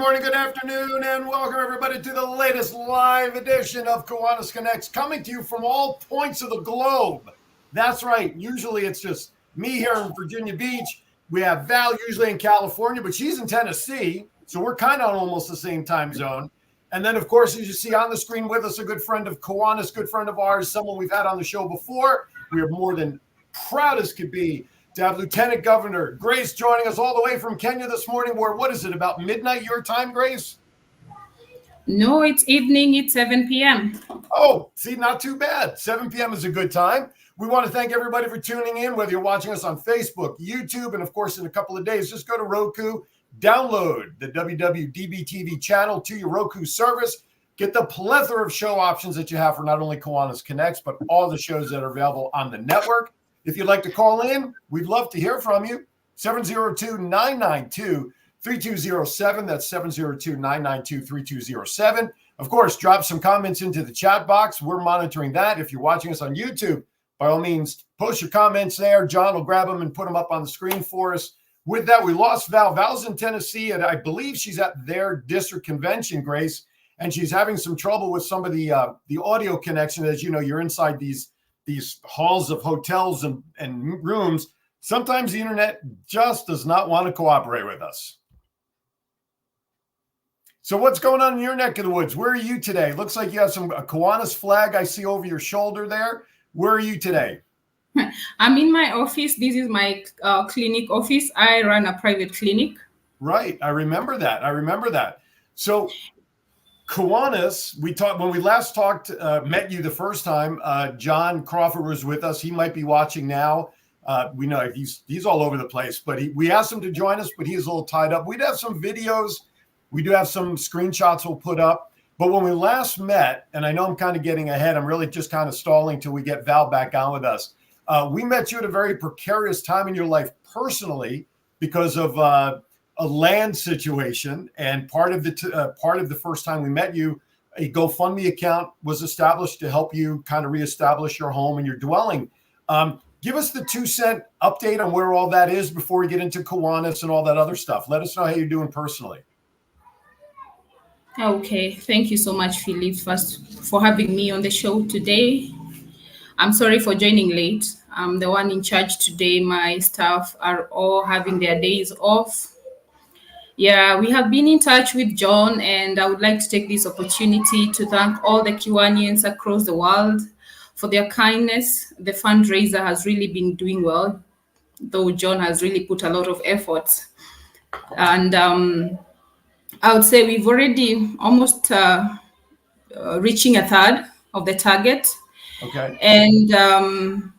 morning, good afternoon, and welcome everybody to the latest live edition of Kiwanis Connects, coming to you from all points of the globe. That's right. Usually it's just me here in Virginia Beach. We have Val usually in California, but she's in Tennessee, so we're kind of on almost the same time zone. And then, of course, as you see on the screen with us, a good friend of Kiwanis, good friend of ours, someone we've had on the show before. We are more than proud as could be to have Lieutenant Governor Grace joining us all the way from Kenya this morning. Where, what is it, about midnight your time, Grace? No, it's evening. It's 7 p.m. Oh, see, not too bad. 7 p.m. is a good time. We want to thank everybody for tuning in, whether you're watching us on Facebook, YouTube, and, of course, in a couple of days, just go to Roku, download the WWDBTV channel to your Roku service. Get the plethora of show options that you have for not only Kiwanis Connects, but all the shows that are available on the network. If you'd like to call in, we'd love to hear from you. 702-992-3207. That's 702-992-3207. Of course, drop some comments into the chat box. We're monitoring that. If you're watching us on YouTube, by all means, post your comments there. John will grab them and put them up on the screen for us. With that, we lost Val. Val's in Tennessee, and I believe she's at their district convention, Grace, and she's having some trouble with some of the audio connection. As you know, you're inside these halls of hotels and rooms. Sometimes the internet just does not want to cooperate with us. So what's going on in your neck of the woods? Where are you today? Looks like you have a Kiwanis flag I see over your shoulder there. Where are you today? I'm in my office. This is my clinic office. I run a private clinic. Right. I remember that. So Kiwanis, when we last talked, met you the first time, John Crawford was with us. He might be watching now. We know he's all over the place, but we asked him to join us, but he's a little tied up. We'd have some videos. We do have some screenshots we'll put up. But when we last met, and I know I'm kind of getting ahead, I'm really just kind of stalling till we get Val back on with us. We met you at a very precarious time in your life personally because of a land situation, and part of the first time we met you, a GoFundMe account was established to help you kind of reestablish your home and your dwelling. Give us the 2-cent update on where all that is before we get into Kiwanis and all that other stuff. Let us know how you're doing personally. Okay, thank you so much, Philip, first for having me on the show today. I'm sorry for joining late. I'm the one in charge today. My staff are all having their days off. Yeah, we have been in touch with John, and I would like to take this opportunity to thank all the Kiwanians across the world for their kindness. The fundraiser has really been doing well, though John has really put a lot of effort. And I would say we've already almost reaching a third of the target. Okay. And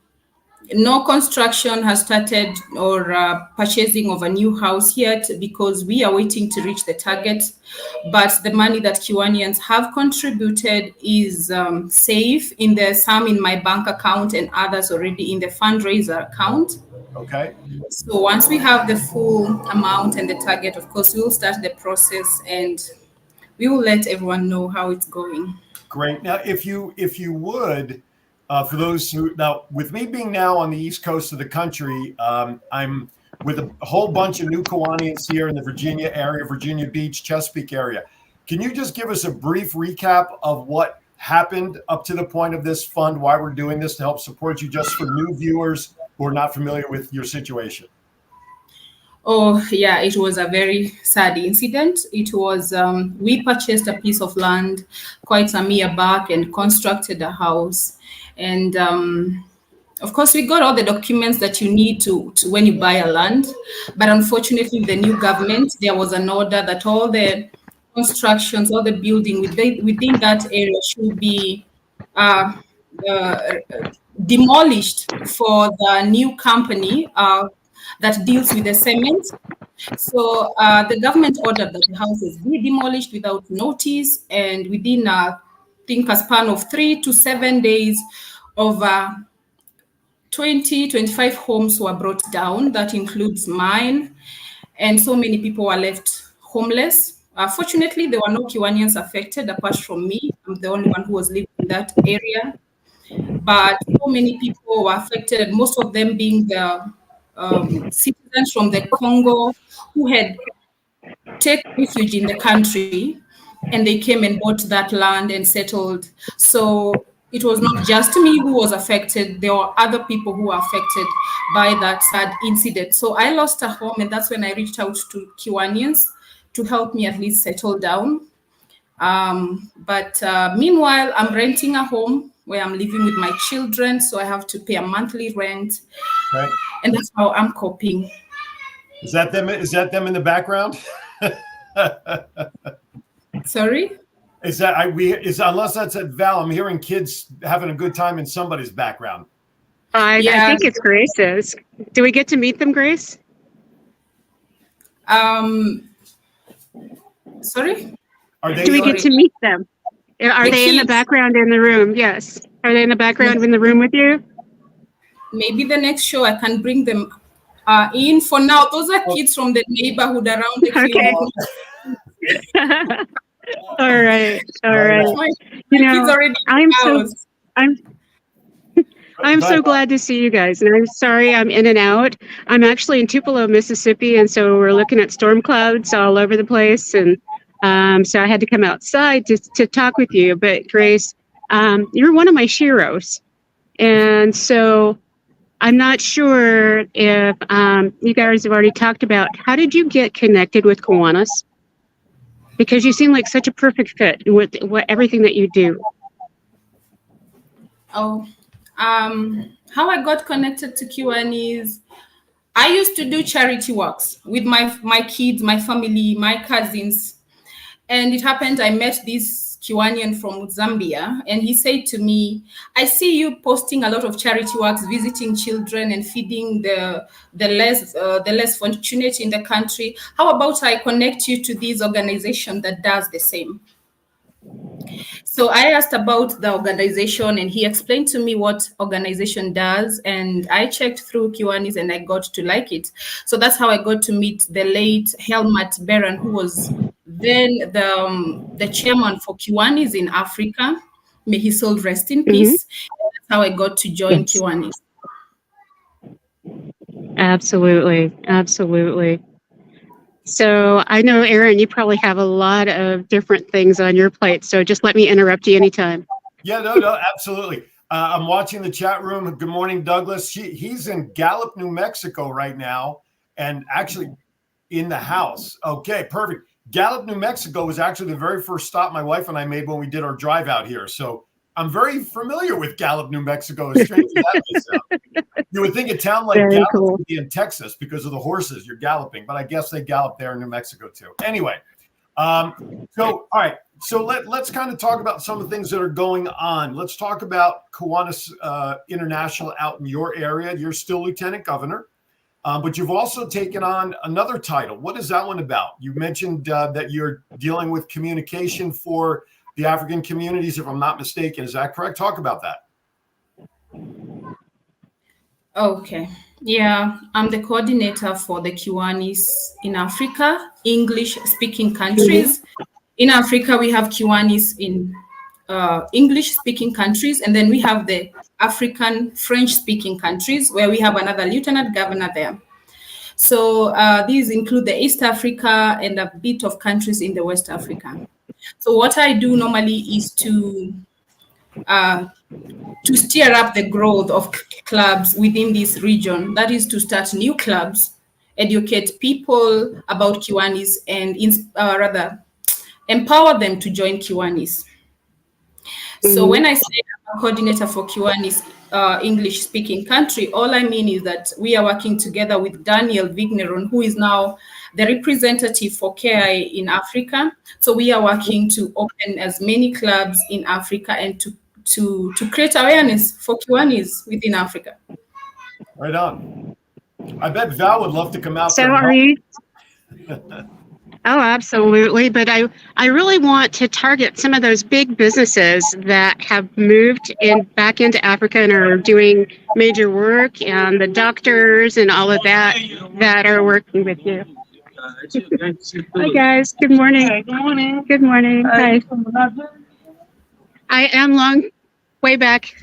no construction has started or purchasing of a new house yet because we are waiting to reach the target. But the money that Kiwanians have contributed is safe some in my bank account and others already in the fundraiser account. Okay. So once we have the full amount and the target, of course, we will start the process and we will let everyone know how it's going. Great. Now, if you would, for those who, now with me being now on the East Coast of the country, I'm with a whole bunch of new Kiwanians here in the Virginia area, Virginia Beach, Chesapeake area. Can you just give us a brief recap of what happened up to the point of this fund, why we're doing this to help support you, just for new viewers who are not familiar with your situation? Oh, yeah, it was a very sad incident. It was, we purchased a piece of land quite some year back and constructed a house. And of course, we got all the documents that you need to when you buy a land. But unfortunately, the new government, there was an order that all the constructions, all the building within that area should be demolished for the new company that deals with the cement. So the government ordered that the houses be demolished without notice, and within a span of 3 to 7 days, over 25 homes were brought down. That includes mine, and so many people were left homeless. Fortunately, there were no Kiwanians affected apart from me. I'm the only one who was living in that area. But so many people were affected, most of them being the citizens from the Congo who had take refuge in the country, and they came and bought that land and settled. So it was not just me who was affected. There were other people who were affected by that sad incident. So I lost a home, and that's when I reached out to Kiwanians to help me at least settle down. But meanwhile, I'm renting a home where I'm living with my children, so I have to pay a monthly rent, Right. and that's how I'm coping. Is that them? Is that them in the background? Sorry? Is that unless that's at Val? I'm hearing kids having a good time in somebody's background. I think it's Grace's. Do we get to meet them, Grace? Sorry? Do we get to meet them? Are they in the background in the room? Yes. Are they in the background in the room with you? Maybe the next show I can bring them in. For now, those are kids from the neighborhood around the clinic. All right. You know, I'm so glad to see you guys, and I'm sorry I'm in and out. I'm actually in Tupelo, Mississippi, and so we're looking at storm clouds all over the place, and so I had to come outside to talk with you. But Grace, you're one of my sheroes, and so I'm not sure if you guys have already talked about how did you get connected with Kiwanis? Because you seem like such a perfect fit with everything that you do. Oh, how I got connected to Kiwanis, I used to do charity works with my kids, my family, my cousins. And it happened, I met this Kiwanian from Zambia, and he said to me, I see you posting a lot of charity works, visiting children and feeding the less fortunate in the country. How about I connect you to this organization that does the same? So I asked about the organization, and he explained to me what organization does, and I checked through Kiwanis and I got to like it. So that's how I got to meet the late Helmut Beran, who was then the chairman for Kiwanis in Africa. May his soul rest in peace. That's how I got to join Kiwanis. Absolutely. So I know, Aaron, you probably have a lot of different things on your plate. So just let me interrupt you anytime. Yeah, no, absolutely. I'm watching the chat room. Good morning, Douglas. He's in Gallup, New Mexico right now, and actually in the house. Okay, perfect. Gallup, New Mexico was actually the very first stop my wife and I made when we did our drive out here. So I'm very familiar with Gallup, New Mexico. As strange as that may sound. You would think a town like Gallup would be in Texas because of the horses you're galloping, but I guess they gallop there in New Mexico too. Anyway, so all right, so let's kind of talk about some of the things that are going on. Let's talk about Kiwanis International out in your area. You're still Lieutenant Governor, but you've also taken on another title. What is that one about? You mentioned that you're dealing with communication for the African communities, if I'm not mistaken. Is that correct? Talk about that. Okay. Yeah, I'm the coordinator for the Kiwanis in Africa, English-speaking countries. In Africa, we have Kiwanis in English-speaking countries, and then we have the African French-speaking countries, where we have another lieutenant governor there. So these include the East Africa and a bit of countries in the West Africa. So what I do normally is to steer up the growth of clubs within this region. That is to start new clubs, educate people about Kiwanis, and rather empower them to join Kiwanis. So when I say I'm a coordinator for Kiwanis English-speaking country, all I mean is that we are working together with Daniel Vigneron, who is now the representative for KI in Africa. So we are working to open as many clubs in Africa and to create awareness for Kiwanis within Africa. Right on. I bet Val would love to come out. So are you? Oh, absolutely. But I really want to target some of those big businesses that have moved back into Africa and are doing major work, and the doctors and all of that are working with you. Hi, guys. Good morning. Hi, good morning. Good morning. Hi. I am way back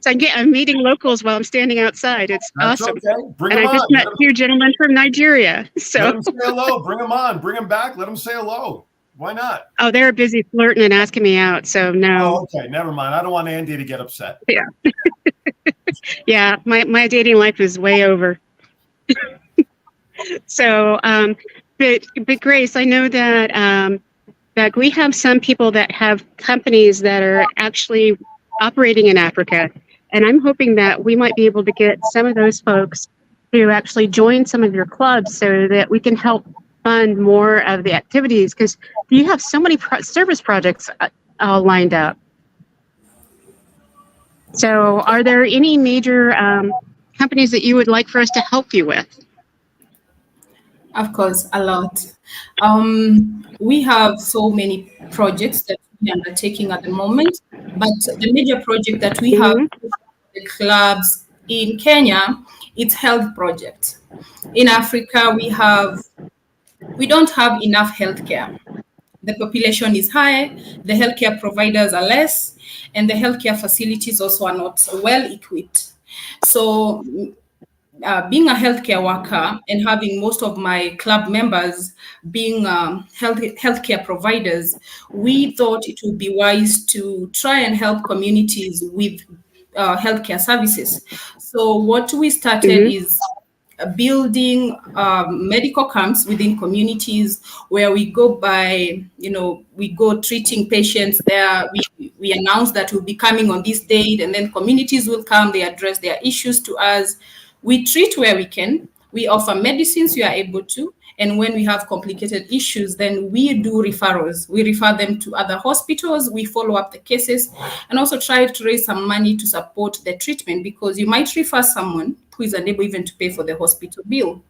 So I'm meeting locals while I'm standing outside. It's That's awesome. okay. Bring And them I just on. met two gentlemen from Nigeria. Let So, them say hello. Bring them on. Bring them back. Let them say hello. Why not? oh, they're busy flirting and asking me out. So no. Oh, okay. Never mind. I don't want Andy to get upset. Yeah. Yeah. My dating life is way over. So, but Grace, I know that we have some people that have companies that are actually operating in Africa. And I'm hoping that we might be able to get some of those folks to actually join some of your clubs so that we can help fund more of the activities, because you have so many service projects all lined up. So are there any major companies that you would like for us to help you with? Of course, a lot. We have so many projects that we are undertaking at the moment, but the major project that we have Mhm. the clubs in Kenya, it's health project. In Africa, we don't have enough healthcare. The population is high, the healthcare providers are less, and the healthcare facilities also are not well equipped. So being a healthcare worker and having most of my club members being healthcare providers, we thought it would be wise to try and help communities with healthcare services. So what we started Mhm. is building medical camps within communities where we go by, we go treating patients there. We announce that we'll be coming on this date, and then communities will come, they address their issues to us. We treat where we can, we offer medicines we are able to, and when we have complicated issues, then we do referrals. We refer them to other hospitals, we follow up the cases, and also try to raise some money to support the treatment, because you might refer someone who is unable even to pay for the hospital bill.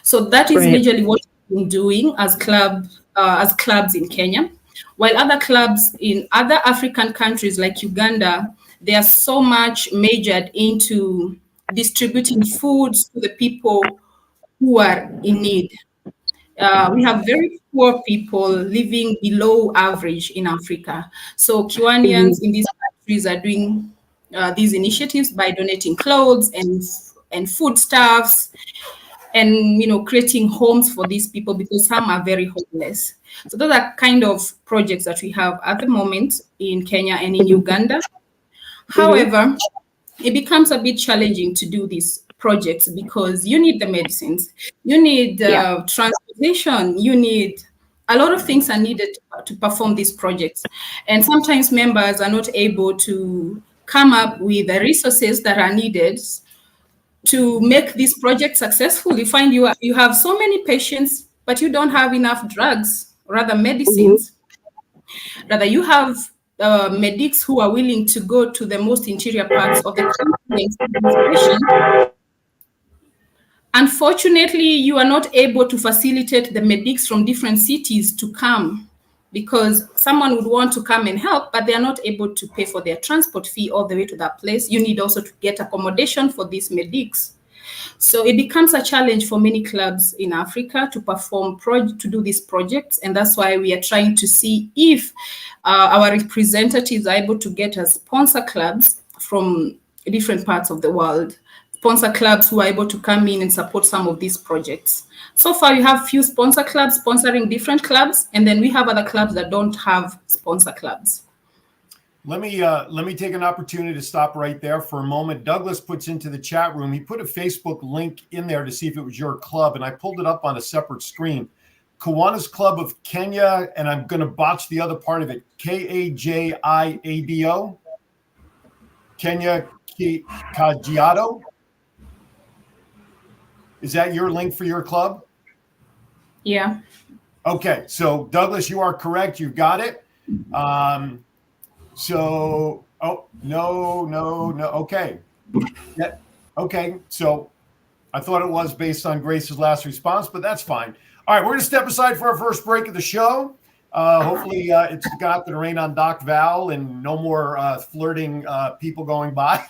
So that is Right. majorly what we've been doing as clubs in Kenya. While other clubs in other African countries like Uganda, they are so much majored into distributing foods to the people who are in need. We have very poor people living below average in Africa. So Kiwanians Mhm. in these countries are doing these initiatives by donating clothes and foodstuffs, and creating homes for these people, because some are very homeless. So those are kind of projects that we have at the moment in Kenya and in Uganda. Mhm. However, it becomes a bit challenging to do these projects because you need the medicines, you need Yeah. transportation, you need a lot of things are needed to perform these projects. And sometimes members are not able to come up with the resources that are needed to make this project successful. You find you have so many patients, but you don't have enough drugs, rather Mhm. medicines. Rather, you have medics who are willing to go to the most interior parts of the country and see these patients. Unfortunately, you are not able to facilitate the medics from different cities to come, because someone would want to come and help, but they are not able to pay for their transport fee all the way to that place. You need also to get accommodation for these medics. So it becomes a challenge for many clubs in Africa to to do these projects. And that's why we are trying to see if our representatives are able to get us sponsor clubs from different parts of the world, sponsor clubs who are able to come in and support some of these projects. So far, we have few sponsor clubs sponsoring different clubs, and then we have other clubs that don't have sponsor clubs. Let me take an opportunity to stop right there for a moment. Douglas puts into the chat room, he put a Facebook link in there to see if it was your club, and I pulled it up on a separate screen. Kiwanis Club of Kenya, and I'm going to botch the other part of it, Kajiado, Kenya Kajiado. Is that your link for your club? Yeah. Okay, so Douglas, you are correct. You've got it. So, oh, no. Okay. Yeah. Okay. So I thought it was based on Grace's last response, but that's fine. All right. We're going to step aside for our first break of the show. Hopefully it's got the rain on Doc Val and no more flirting people going by.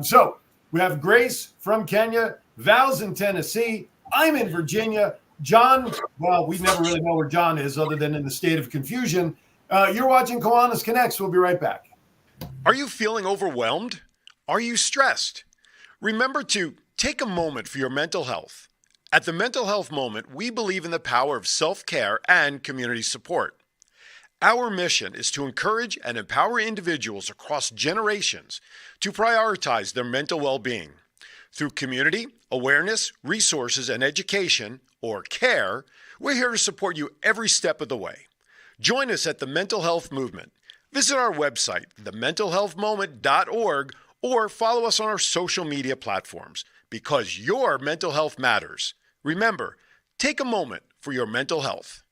So we have Grace from Kenya, Val's in Tennessee. I'm in Virginia. John, well, we never really know where John is other than in the state of confusion. You're watching Kiwanis Connects. We'll be right back. Are you feeling overwhelmed? Are you stressed? Remember to take a moment for your mental health. At the Mental Health Moment, we believe in the power of self-care and community support. Our mission is to encourage and empower individuals across generations to prioritize their mental well-being. Through community, awareness, resources, and education, or CARE, we're here to support you every step of the way. Join us at the Mental Health Movement. Visit our website, thementalhealthmoment.org, or follow us on our social media platforms, because your mental health matters. Remember, take a moment for your mental health.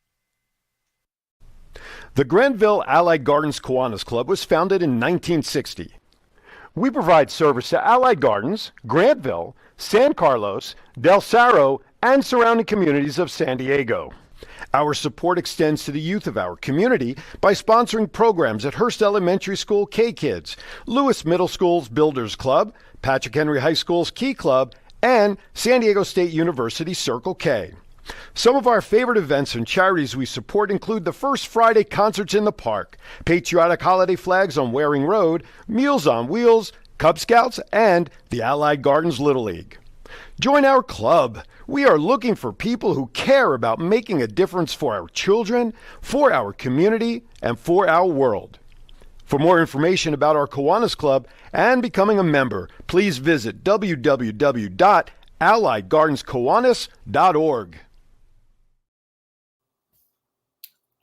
The Granville Allied Gardens Kiwanis Club was founded in 1960. We provide service to Allied Gardens, Granville, San Carlos, Del Cerro, and surrounding communities of San Diego. Our support extends to the youth of our community by sponsoring programs at Hearst Elementary School K-Kids, Lewis Middle School's Builders Club, Patrick Henry High School's Key Club, and San Diego State University Circle K. Some of our favorite events and charities we support include the First Friday Concerts in the Park, patriotic holiday flags on Waring Road, Meals on Wheels, Cub Scouts, and the Allied Gardens Little League. Join our club. We are looking for people who care about making a difference for our children, for our community, and for our world. For more information about our Kiwanis Club and becoming a member, please visit www.alliedgardenskiwanis.org.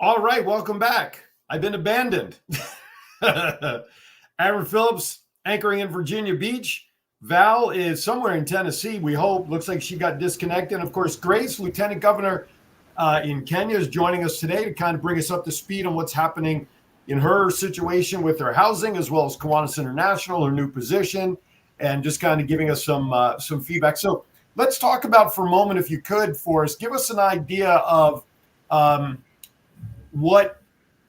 All right, welcome back. I've been abandoned. Aaron Phillips anchoring in Virginia Beach. Val is somewhere in Tennessee, we hope. Looks like she got disconnected. And of course, Grace, Lieutenant Governor in Kenya, is joining us today to kind of bring us up to speed on what's happening in her situation with her housing, as well as Kiwanis International, her new position, and just kind of giving us some feedback. So let's talk about for a moment, if you could, for us, give us an idea of what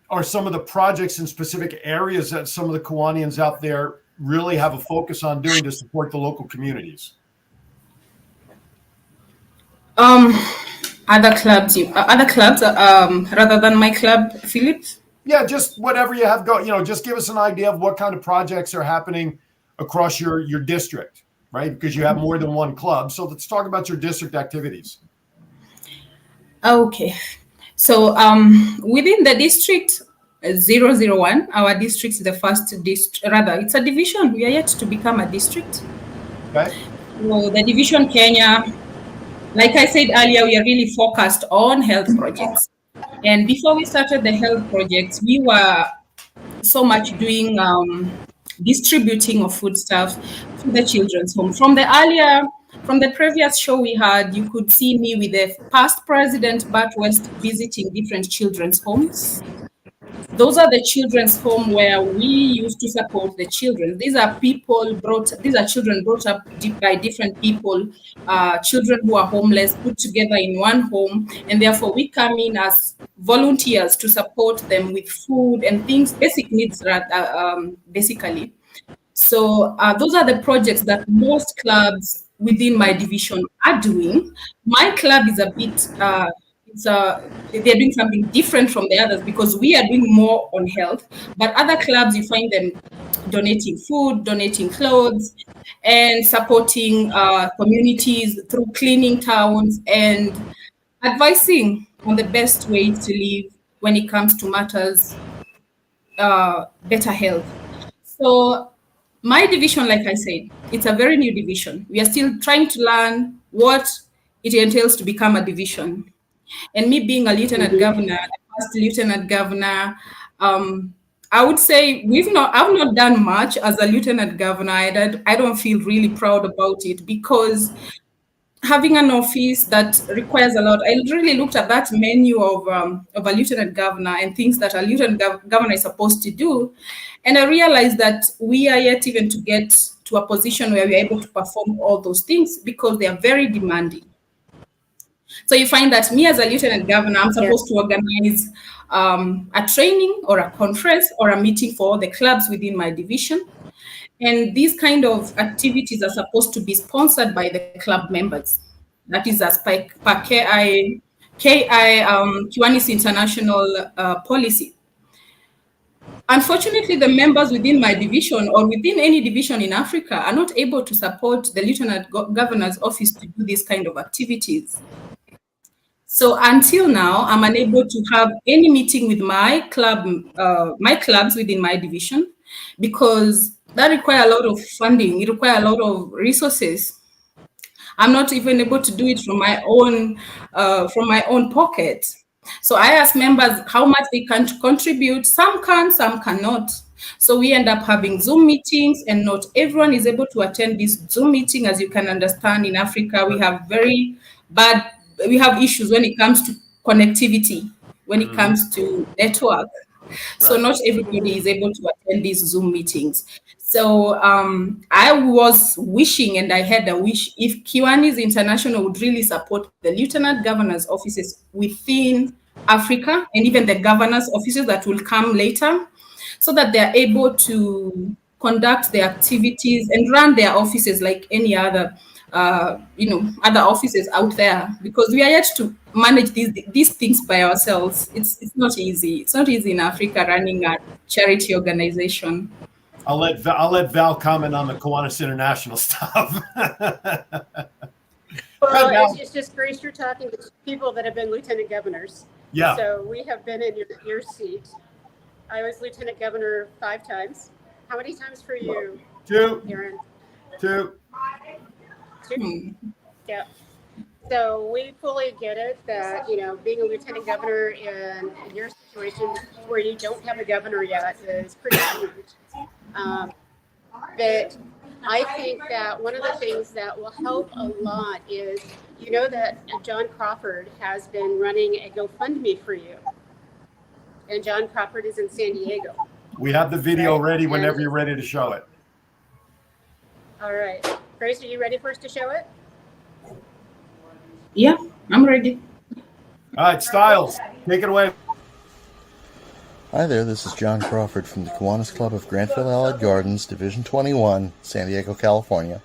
are some of the projects in specific areas that some of the Kiwanians out there really have a focus on doing to support the local communities. Other clubs rather than my club, Philip? Yeah, just whatever you have just give us an idea of what kind of projects are happening across your district, right? Because you have more than one club. So let's talk about your district activities. Okay. So within the district 001, our district is the first district, rather, it's a division. We are yet to become a district. Okay. So the division Kenya, like I said earlier, we are really focused on health projects. And before we started the health projects, we were so much doing distributing of foodstuffs to the children's home. From the previous show we had, you could see me with the past president, Bart West, visiting different children's homes. Those are the children's home where we used to support the children. These are children brought up by different people, children who are homeless, put together in one home, and therefore we come in as volunteers to support them with food and things, basic needs, basically. So those are the projects that most clubs within my division are doing. My club is a bit, they're doing something different from the others because we are doing more on health, but other clubs, you find them donating food, donating clothes, and supporting communities through cleaning towns and advising on the best way to live when it comes to matters better health. So my division, like I said, it's a very new division. We are still trying to learn what it entails to become a division. And me being a lieutenant governor, the first lieutenant governor, I would say I've not done much as a lieutenant governor. I don't feel really proud about it because having an office that requires a lot. I really looked at that menu of a lieutenant governor and things that a lieutenant governor is supposed to do. And I realized that we are yet even to get to a position where we're able to perform all those things because they are very demanding. So you find that me as a lieutenant governor, I'm supposed to organize a training or a conference or a meeting for all the clubs within my division. And these kind of activities are supposed to be sponsored by the club members. That is as per Kiwanis International policy. Unfortunately, the members within my division or within any division in Africa are not able to support the Lieutenant Governor's office to do these kind of activities. So until now, I'm unable to have any meeting with my clubs within my division, because that require a lot of funding. It require a lot of resources. I'm not even able to do it from my own pocket. So I ask members how much they can contribute. Some can, some cannot. So we end up having Zoom meetings, and not everyone is able to attend this Zoom meeting. As you can understand, in Africa, we have issues when it comes to connectivity, when it comes to network. So not everybody is able to attend these Zoom meetings. So I was wishing, and I had a wish, if Kiwanis International would really support the Lieutenant Governor's offices within Africa, and even the governor's offices that will come later, so that they're able to conduct their activities and run their offices like any other other offices out there, because we are yet to manage these things by ourselves. It's not easy. It's not easy in Africa running a charity organization. I'll let Val comment on the Kiwanis International stuff. Well, it's just Grace, you're talking to people that have been lieutenant governors. Yeah. So we have been in your seat. I was lieutenant governor 5 times. How many times for you? 2. Aaron? 2. 2. Yeah. So we fully get it that, being a lieutenant governor in your situation where you don't have a governor yet is pretty huge. But I think that one of the things that will help a lot is, that John Crawford has been running a GoFundMe for you. And John Crawford is in San Diego. We have the video ready whenever you're ready to show it. All right. Grace, are you ready for us to show it? Yeah, I'm ready. All right, Styles, take it away. Hi there, this is John Crawford from the Kiwanis Club of Grantville Allied Gardens, Division 21, San Diego, California.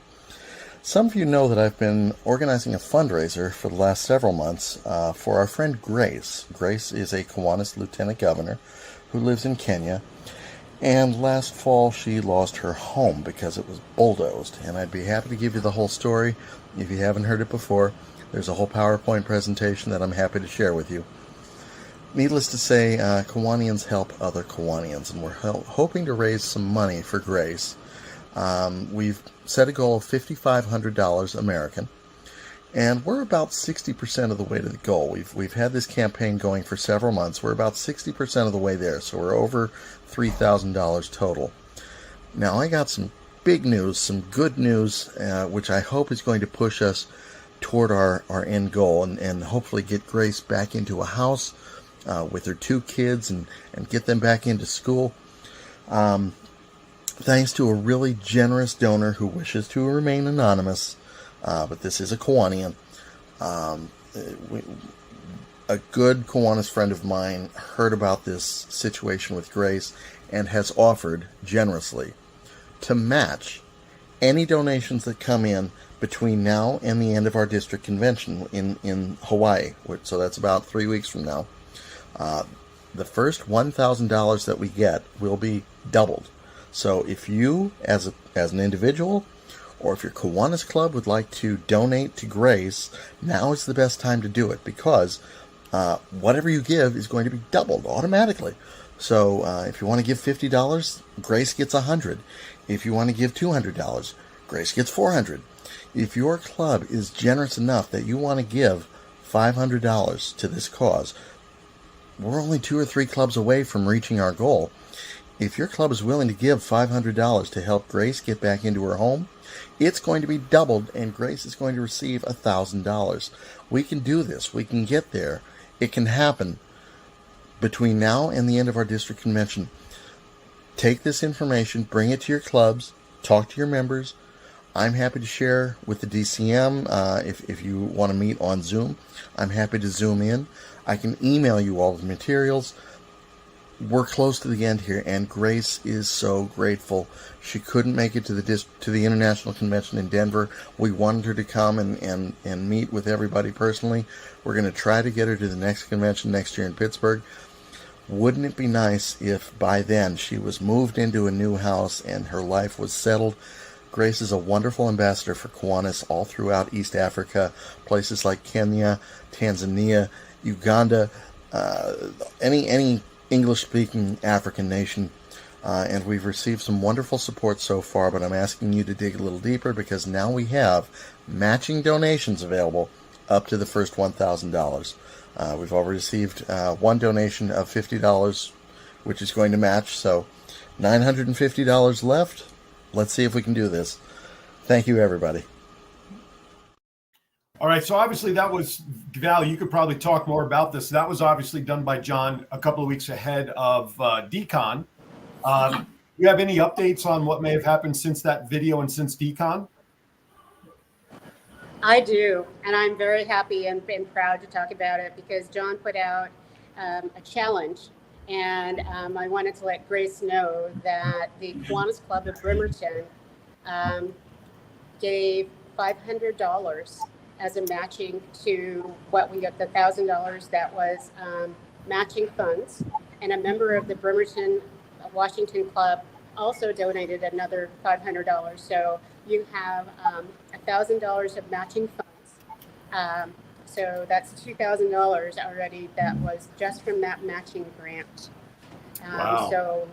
Some of you know that I've been organizing a fundraiser for the last several months for our friend Grace. Grace is a Kiwanis Lieutenant Governor who lives in Kenya, and last fall she lost her home because it was bulldozed, and I'd be happy to give you the whole story. If you haven't heard it before, there's a whole PowerPoint presentation that I'm happy to share with you. Needless to say, Kiwanians help other Kiwanians, and we're hoping to raise some money for Grace. We've set a goal of $5,500 American, and we're about 60% of the way to the goal. We've had this campaign going for several months. We're about 60% of the way there, so we're over $3,000 total. Now, I got some big news, some good news, which I hope is going to push us toward our end goal and hopefully get Grace back into a house with her 2 kids and get them back into school. Thanks to a really generous donor who wishes to remain anonymous, but this is a Kiwanian. A good Kiwanis friend of mine heard about this situation with Grace and has offered generously to match any donations that come in between now and the end of our district convention in Hawaii. So that's about 3 weeks from now. The first $1,000 that we get will be doubled. So if you, as an individual, or if your Kiwanis Club would like to donate to Grace, now is the best time to do it, because whatever you give is going to be doubled automatically. So if you want to give $50, Grace gets $100. If you want to give $200, Grace gets $400. If your club is generous enough that you want to give $500 to this cause, we're only 2 or 3 clubs away from reaching our goal. If your club is willing to give $500 to help Grace get back into her home, it's going to be doubled, and Grace is going to receive $1,000. We can do this. We can get there. It can happen between now and the end of our district convention. Take this information, bring it to your clubs, talk to your members. I'm happy to share with the DCM if you want to meet on Zoom. I'm happy to Zoom in. I can email you all the materials. We're close to the end here, and Grace is so grateful. She couldn't make it to the International Convention in Denver. We wanted her to come and meet with everybody personally. We're going to try to get her to the next convention next year in Pittsburgh. Wouldn't it be nice if by then she was moved into a new house and her life was settled? Grace is a wonderful ambassador for Kiwanis all throughout East Africa, places like Kenya, Tanzania, Uganda, any English-speaking African nation. And we've received some wonderful support so far, but I'm asking you to dig a little deeper because now we have matching donations available up to the first $1,000. We've already received one donation of $50, which is going to match, so $950 left. Let's see if we can do this. Thank you, everybody. All right, so obviously that was, Val, you could probably talk more about this. That was obviously done by John a couple of weeks ahead of DCon. Do you have any updates on what may have happened since that video and since DCon? I do, and I'm very happy and proud to talk about it because John put out a challenge, and I wanted to let Grace know that the Kiwanis Club of Bremerton gave $500 as a matching to what we got, the $1,000 that was matching funds, and a member of the Bremerton Washington Club also donated another $500. So you have $1,000 of matching funds. So that's $2,000 already that was just from that matching grant. Wow. So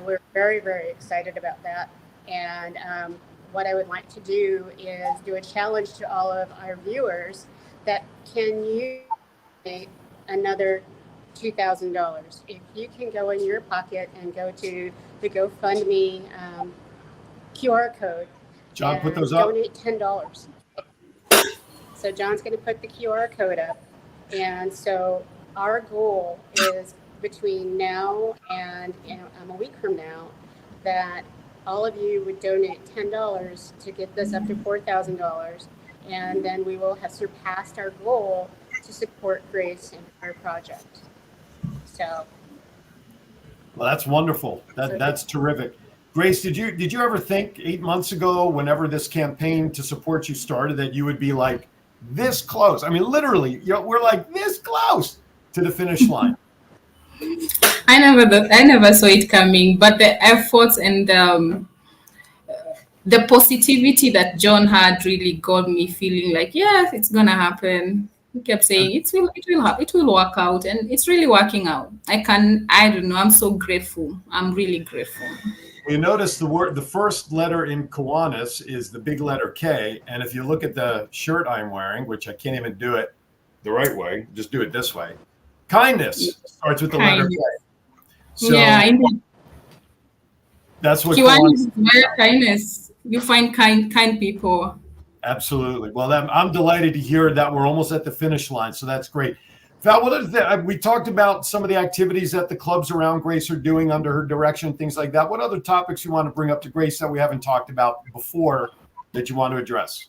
we're very, very excited about that. And what I would like to do is do a challenge to all of our viewers that can you donate another $2,000. If you can go in your pocket and go to the GoFundMe QR code, John, put those up. Donate $10. So John's going to put the QR code up, and so our goal is between now and a week from now that all of you would donate $10 to get this up to $4,000, and then we will have surpassed our goal to support Grace in her project. So, well, that's wonderful. That's terrific. Grace, did you ever think 8 months ago, whenever this campaign to support you started, that you would be like this close? I mean, literally, we're like this close to the finish line. I never saw it coming, but the efforts and the positivity that John had really got me feeling like, yeah, it's gonna happen. He kept saying it will work out, and it's really working out. I don't know. I'm so grateful. I'm really grateful. You notice the first letter in Kiwanis is the big letter K, and if you look at the shirt I'm wearing, which I can't even do it the right way, just do it this way. Kindness starts with the letter K. So yeah, indeed. That's what Kiwanis is where kindness. You find kind people. Absolutely. Well, I'm delighted to hear that we're almost at the finish line. So that's great. Val, we talked about some of the activities that the clubs around Grace are doing under her direction, things like that. What other topics you want to bring up to Grace that we haven't talked about before that you want to address?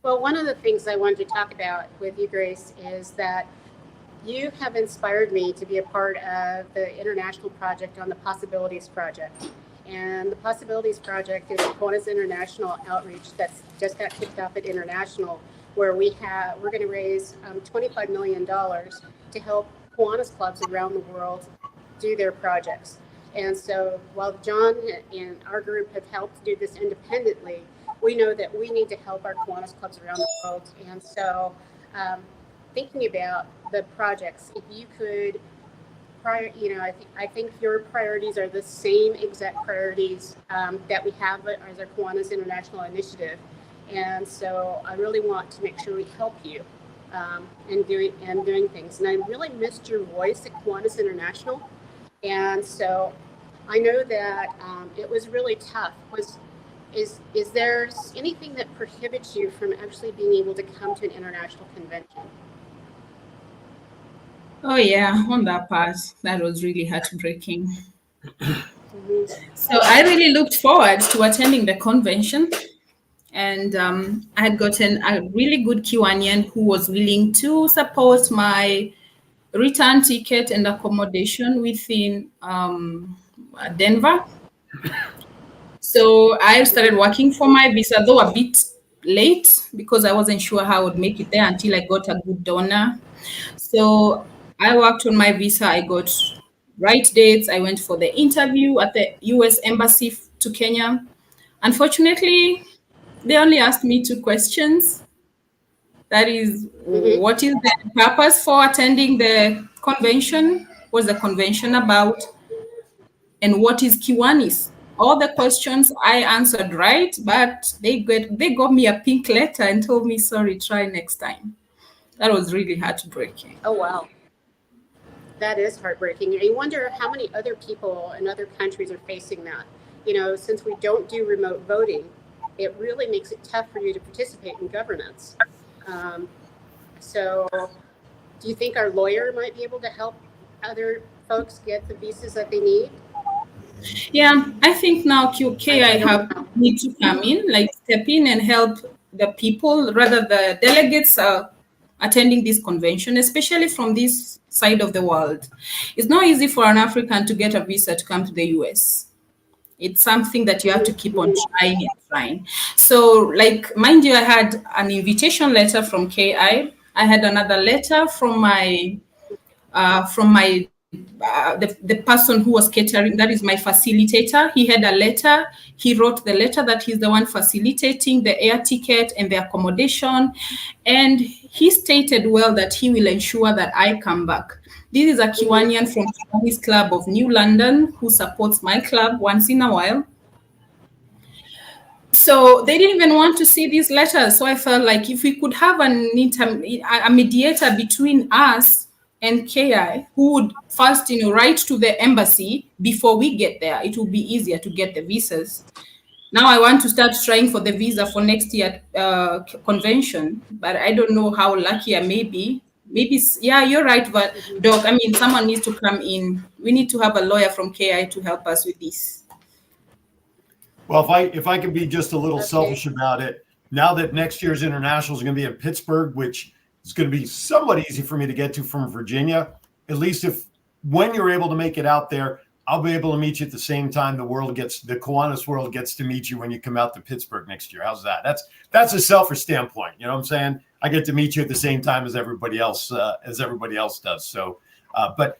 well, one of the things I wanted to talk about with you, Grace, is that you have inspired me to be a part of the international project on the Possibilities Project. And the Possibilities Project is Kiwanis International Outreach that's just got kicked off at International, where we're going to raise $25 million to help Kiwanis clubs around the world do their projects. And so while John and our group have helped do this independently, we know that we need to help our Kiwanis clubs around the world. And so thinking about the projects, if you could, I think your priorities are the same exact priorities that we have as our Kiwanis International Initiative. And so I really want to make sure we help you in doing things. And I really missed your voice at Kiwanis International. And so I know that it was really tough. Is there anything that prohibits you from actually being able to come to an international convention? Oh yeah, on that part, that was really heartbreaking. So I really looked forward to attending the convention, and I had gotten a really good Kiwanian who was willing to support my return ticket and accommodation within Denver. So I started working for my visa, though a bit late because I wasn't sure how I would make it there until I got a good donor. So I worked on my visa. I got right dates. I went for the interview at the US Embassy to Kenya. Unfortunately, they only asked me 2 questions. That is, Mm-hmm. what is the purpose for attending the convention? What's the convention about? And what is Kiwanis? All the questions I answered right, but they got me a pink letter and told me, sorry, try next time. That was really heartbreaking. Oh, wow. That is heartbreaking. I wonder how many other people in other countries are facing that. You know, since we don't do remote voting, it really makes it tough for you to participate in governance. Um, so, do you think our lawyer might be able to help other folks get the visas that they need? Yeah, I think now QKI have need to come in, like step in and help the people, rather the delegates attending this convention, especially from this side of the world. It's not easy for an African to get a visa to come to the US. It's something that you have to keep on trying and trying. So, like, mind you, I had an invitation letter from KI. I had another letter from my the person who was catering, that is my facilitator. He had a letter. He wrote the letter that he's the one facilitating the air ticket and the accommodation. And he stated well that he will ensure that I come back. This is a Kiwanian from Kiwanis Club of New London who supports my club once in a while. So they didn't even want to see these letters. So I felt like if we could have a mediator between us and KI, who would first, write to the embassy before we get there, it would be easier to get the visas. Now I want to start trying for the visa for next year convention, but I don't know how lucky I may be. Maybe, yeah, you're right, but Doc, I mean, someone needs to come in. We need to have a lawyer from KI to help us with this. Well, if I can be just a little selfish about it, now that next year's internationals are going to be in Pittsburgh, which is going to be somewhat easy for me to get to from Virginia, at least when you're able to make it out there, I'll be able to meet you at the same time the Kiwanis world gets to meet you when you come out to Pittsburgh next year. How's that? That's a selfish standpoint. You know what I'm saying? I get to meet you at the same time as everybody else does. So, but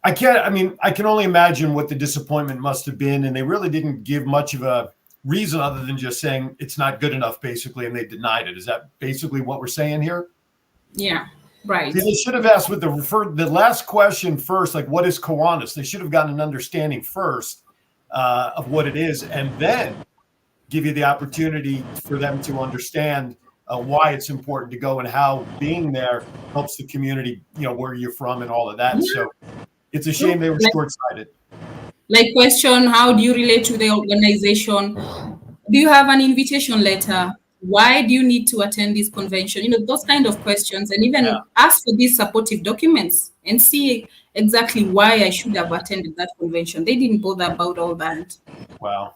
I can't. I mean, I can only imagine what the disappointment must have been, and they really didn't give much of a reason other than just saying it's not good enough, basically, and they denied it. Is that basically what we're saying here? Yeah, right. They should have asked with the last question first, like, what is Kiwanis? They should have gotten an understanding first of what it is, and then give you the opportunity for them to understand why it's important to go and how being there helps the community, where you're from and all of that. So it's a shame they were short-sighted. Like, question, how do you relate to the organization? Do you have an invitation letter? Why do you need to attend this convention? Those kind of questions, and even ask for these supportive documents and see exactly why I should have attended that convention. They didn't bother about all that. Wow.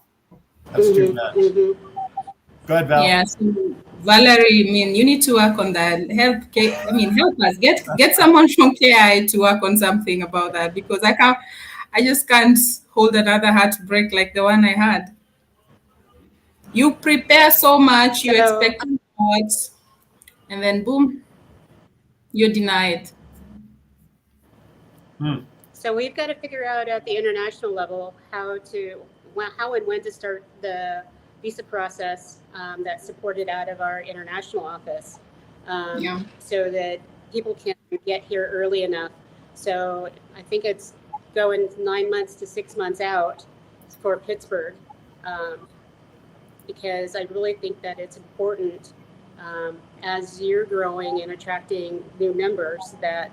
That's too bad. Go ahead, Val. Yeah, so Valerie, I mean, you need to work on that. Help us. Get someone from KI to work on something about that, because I just can't hold another heartbreak like the one I had. You prepare so much, you expect much, and then boom, you're denied. So we've got to figure out at the international level how and when to start the visa process that's supported out of our international office, so that people can get here early enough. So I think it's going 9 months to 6 months out for Pittsburgh, because I really think that it's important as you're growing and attracting new members that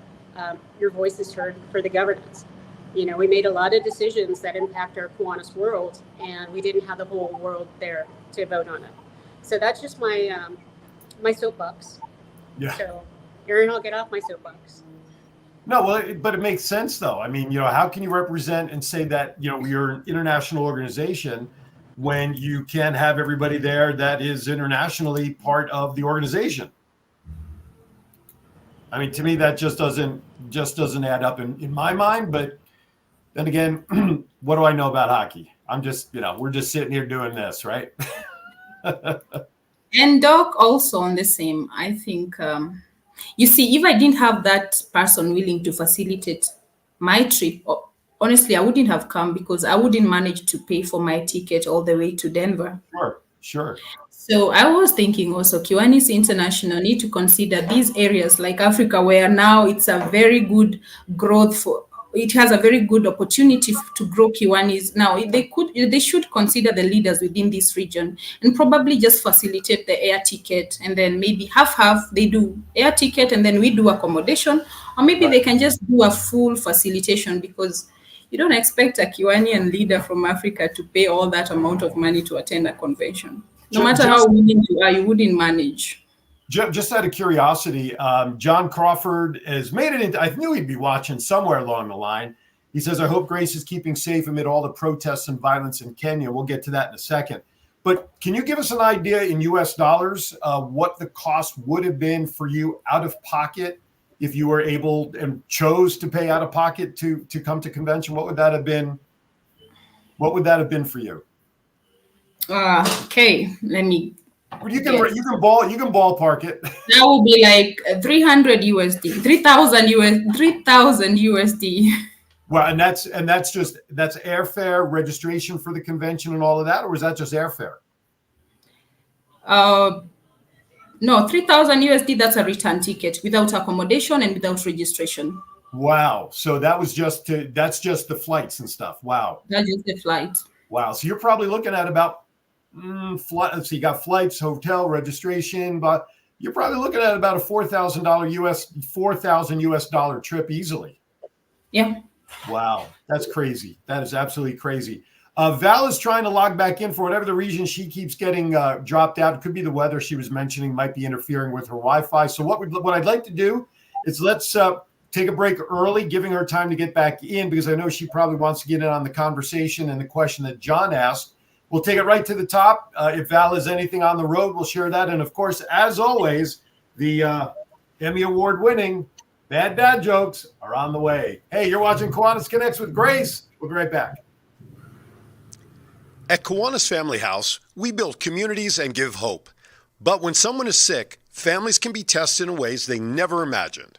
your voice is heard for the governance. We made a lot of decisions that impact our Kiwanis world, and we didn't have the whole world there to vote on it. So that's just my my soapbox. Yeah. So, Aaron, I'll get off my soapbox. No, well, but it makes sense, though. I mean, how can you represent and say that, you're an international organization when you can't have everybody there that is internationally part of the organization? I mean, to me, that just doesn't add up in my mind. But then again, what do I know about hockey? I'm just, we're just sitting here doing this, right? And Doc also on the same, I think You see, if I didn't have that person willing to facilitate my trip, honestly, I wouldn't have come because I wouldn't manage to pay for my ticket all the way to Denver. Sure, sure. So I was thinking also Kiwanis International need to consider these areas like Africa, where now it's a very good growth for. It has a very good opportunity to grow Kiwanis. Now they should consider the leaders within this region and probably just facilitate the air ticket, and then maybe half they do air ticket and then we do accommodation, or maybe they can just do a full facilitation, because you don't expect a Kiwanian leader from Africa to pay all that amount of money to attend a convention. No matter how willing you are, you wouldn't manage. Just out of curiosity, John Crawford has made it into, I knew he'd be watching somewhere along the line. He says, I hope Grace is keeping safe amid all the protests and violence in Kenya. We'll get to that in a second. But can you give us an idea in US dollars what the cost would have been for you out of pocket if you were able and chose to pay out of pocket to come to convention? What would that have been? What would that have been for you? Okay, let me. You can ballpark it. That would be like 300 USD, 3,000 USD. Well, and that's airfare, registration for the convention, and all of that, or was that just airfare? No, 3,000 USD. That's a return ticket without accommodation and without registration. Wow. So that's just the flights and stuff. Wow. That's just the flight. Wow. So you're probably looking at about so you got flights, hotel, registration, but you're probably looking at about a $4,000 US dollar trip easily. Yeah. Wow. That's crazy. That is absolutely crazy. Val is trying to log back in for whatever the reason she keeps getting dropped out. It could be the weather she was mentioning might be interfering with her Wi-Fi. So what I'd like to do is let's take a break early, giving her time to get back in, because I know she probably wants to get in on the conversation and the question that John asked. We'll take it right to the top. If Val has anything on the road, we'll share that. And of course, as always, the Emmy Award winning Bad Dad Jokes are on the way. Hey, you're watching Kiwanis Connects with Grace. We'll be right back. At Kiwanis Family House, we build communities and give hope. But when someone is sick, families can be tested in ways they never imagined.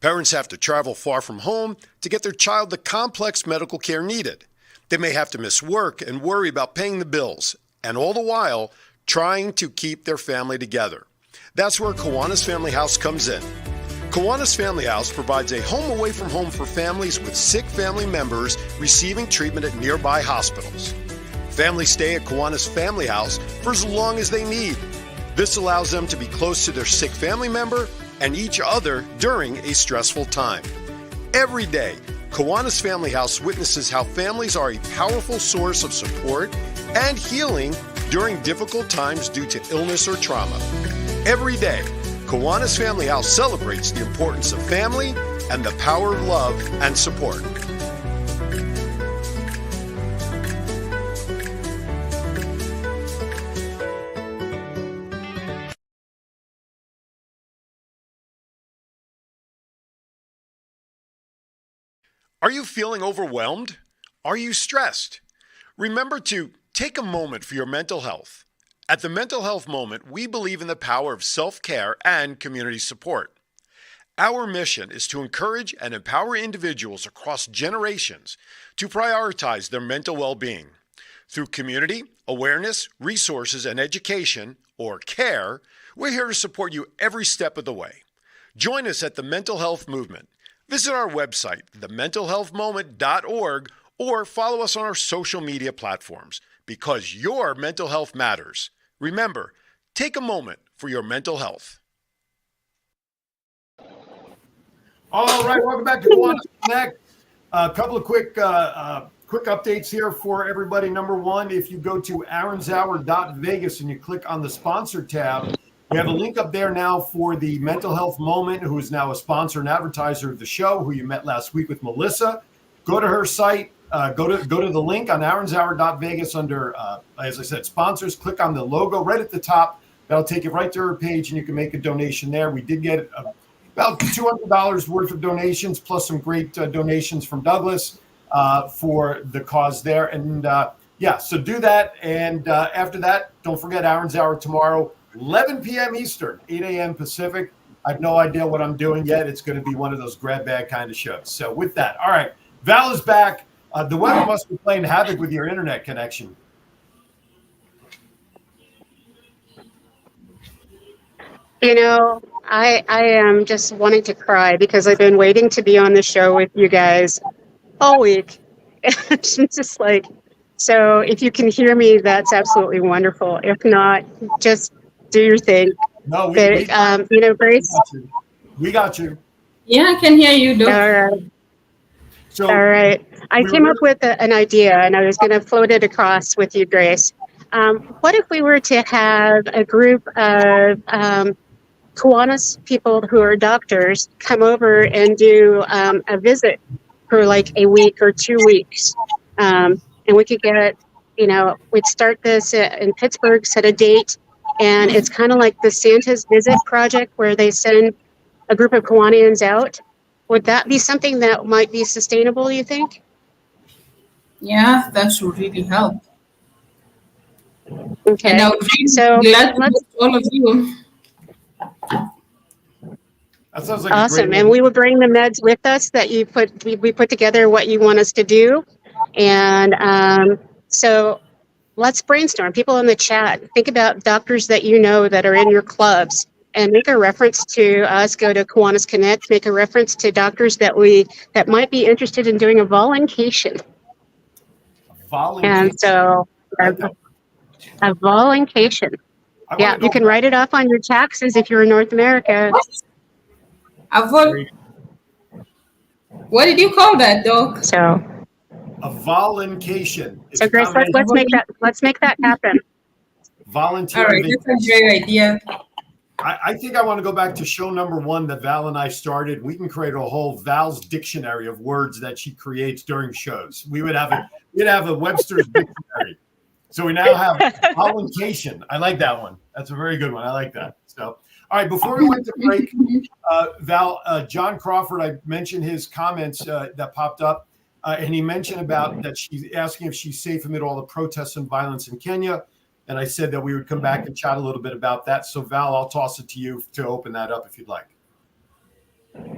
Parents have to travel far from home to get their child the complex medical care needed. They may have to miss work and worry about paying the bills, and all the while, trying to keep their family together. That's where Kiwanis Family House comes in. Kiwanis Family House provides a home away from home for families with sick family members receiving treatment at nearby hospitals. Families stay at Kiwanis Family House for as long as they need. This allows them to be close to their sick family member and each other during a stressful time. Every day, Kiwanis Family House witnesses how families are a powerful source of support and healing during difficult times due to illness or trauma. Every day, Kiwanis Family House celebrates the importance of family and the power of love and support. Are you feeling overwhelmed? Are you stressed? Remember to take a moment for your mental health. At the Mental Health Moment, we believe in the power of self-care and community support. Our mission is to encourage and empower individuals across generations to prioritize their mental well-being. Through community, awareness, resources, and education, or CARE, we're here to support you every step of the way. Join us at the Mental Health Movement. Visit our website, thementalhealthmoment.org, or follow us on our social media platforms, because your mental health matters. Remember, take a moment for your mental health. All right, welcome back to Kiwanis Connect. A couple of quick updates here for everybody. Number one, if you go to aaronzower.vegas and you click on the sponsor tab, we have a link up there now for the Mental Health Moment, who is now a sponsor and advertiser of the show, who you met last week with Melissa. Go to her site, go to the link on aaronzower.vegas under, as I said, sponsors. Click on the logo right at the top. That'll take you right to her page, and you can make a donation there. We did get about $200 worth of donations, plus some great donations from Douglas for the cause there. And so do that. And after that, don't forget Aaron's Hour tomorrow, 11 p.m. Eastern, 8 a.m. Pacific. I have no idea what I'm doing yet. It's going to be one of those grab bag kind of shows. So with that, all right, Val is back. The weather must be playing havoc with your internet connection. You know, I am just wanting to cry because I've been waiting to be on the show with you guys all week. It's just like, so if you can hear me, that's absolutely wonderful. If not, just do your thing. No, But, you know, Grace. We got you. Yeah, I can hear you, Doc. All right. So, all right. I came up with an idea, and I was going to float it across with you, Grace. What if we were to have a group of Kiwanis people who are doctors come over and do a visit for like a week or 2 weeks? And we could get, you know, we'd start this in Pittsburgh, set a date, and it's kind of like the Santa's Visit Project where they send a group of Kiwanians out. Would that be something that might be sustainable, you think? Yeah, that should really help. Okay. And I would really So be glad to let's- host all of you. that sounds like Awesome. a great And we will bring the meds with us that you put, we put together what you want us to do. And so let's brainstorm. People in the chat, think about doctors that you know that are in your clubs and make a reference to us. Go to Kiwanis Connects, make a reference to doctors that might be interested in doing a voluntation. And so a voluntation. Yeah, you can write it off on your taxes if you're in North America. What did you call that, Doc? So a voluntation. It's so Grace, let's make that happen. Volunteer. All right, that's a great idea. I think I want to go back to show number 1 that Val and I started. We can create a whole Val's dictionary of words that she creates during shows. We'd have a Webster's dictionary. So we now have voluntation. I like that one. That's a very good one. I like that. So, all right, before we went to break, Val, John Crawford, I mentioned his comments that popped up, and he mentioned about that she's asking if she's safe amid all the protests and violence in Kenya. And I said that we would come back and chat a little bit about that. So, Val, I'll toss it to you to open that up if you'd like.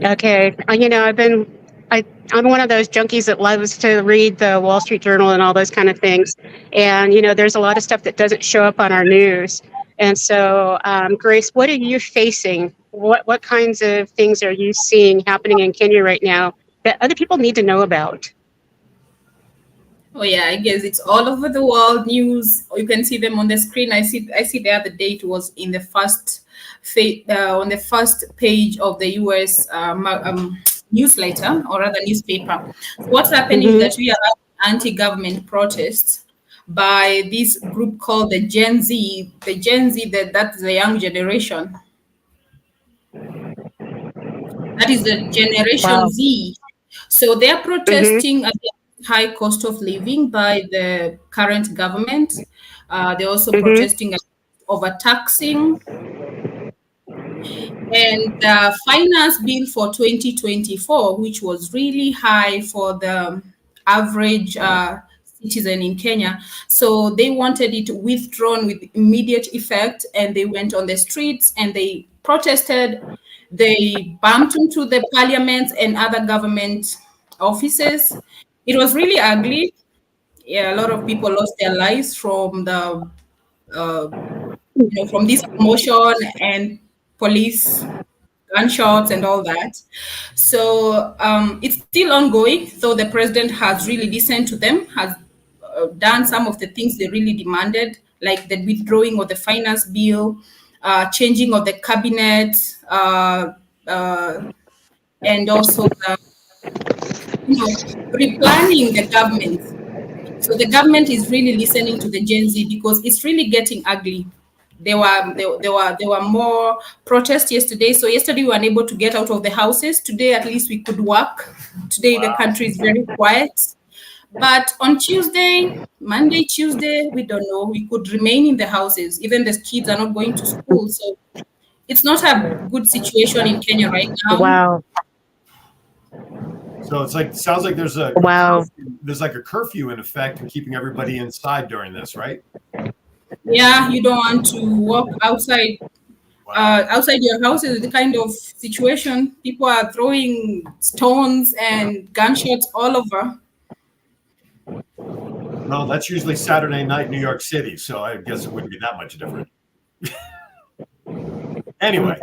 Okay. You know, I'm one of those junkies that loves to read the Wall Street Journal and all those kind of things. And, you know, there's a lot of stuff that doesn't show up on our news. And so, Grace, what are you facing? What kinds of things are you seeing happening in Kenya right now that other people need to know about? Oh yeah, I guess it's all over the world news. You can see them on the screen. I see the other day it was in the first on the first page of the US newsletter, or rather newspaper. So what's happening is that we are anti-government protests by this group called the Gen Z. The Gen Z, that's the young generation. That is the Generation Z. So they are protesting at the high cost of living by the current government. They're also protesting overtaxing. And the finance bill for 2024, which was really high for the average citizen in Kenya. So they wanted it withdrawn with immediate effect, and they went on the streets and they protested. They bumped into the parliament and other government offices. It was really ugly. Yeah, a lot of people lost their lives from the, from this commotion and police gunshots and all that. So it's still ongoing. So the president has really listened to them, has done some of the things they really demanded, like the withdrawing of the finance bill, changing of the cabinet, and also replanning the government. So the government is really listening to the Gen Z because it's really getting ugly. There were more protests yesterday. So yesterday we were unable to get out of the houses. Today at least we could work. Today the country is very quiet. But on Monday, Tuesday, we don't know. We could remain in the houses. Even the kids are not going to school. So it's not a good situation in Kenya right now. Wow. So sounds like there's a curfew in effect and keeping everybody inside during this, right? Yeah, you don't want to walk outside outside your house is the kind of situation. People are throwing stones and gunshots all over. Well, that's usually Saturday night in New York City, so I guess it wouldn't be that much different. Anyway.